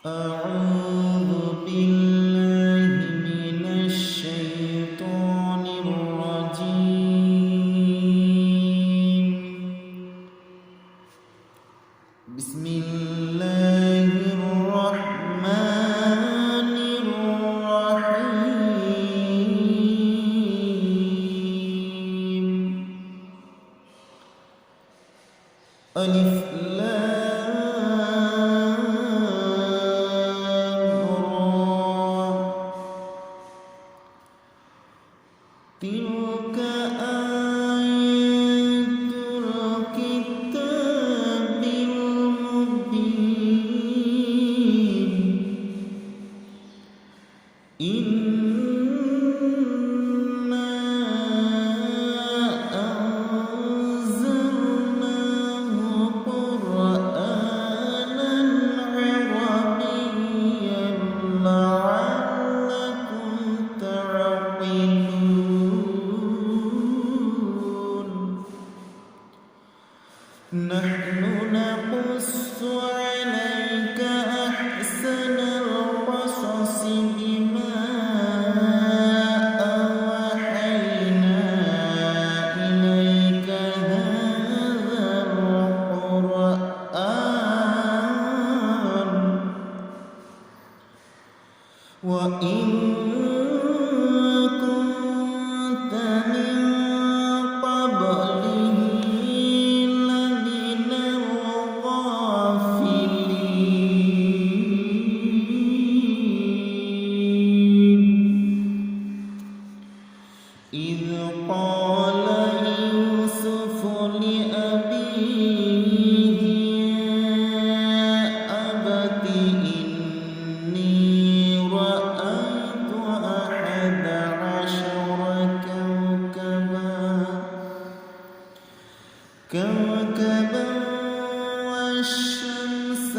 أعوذ بالله من الشيطان الرجيم. بسم الله الرحمن الرحيم. ألف تلك آيات الكتاب المبين إنا أنزلناه قرآنا عربيا لعلكم تعقلون. نحن نقص عليك أحسن القصص بما أوحينا إليك هذا القرآن وإن كنت من قبله لمن الغافلين. إذ قال يوسف لأبيه يا أبت إني رأيت أحد عشر كوكبا والشمس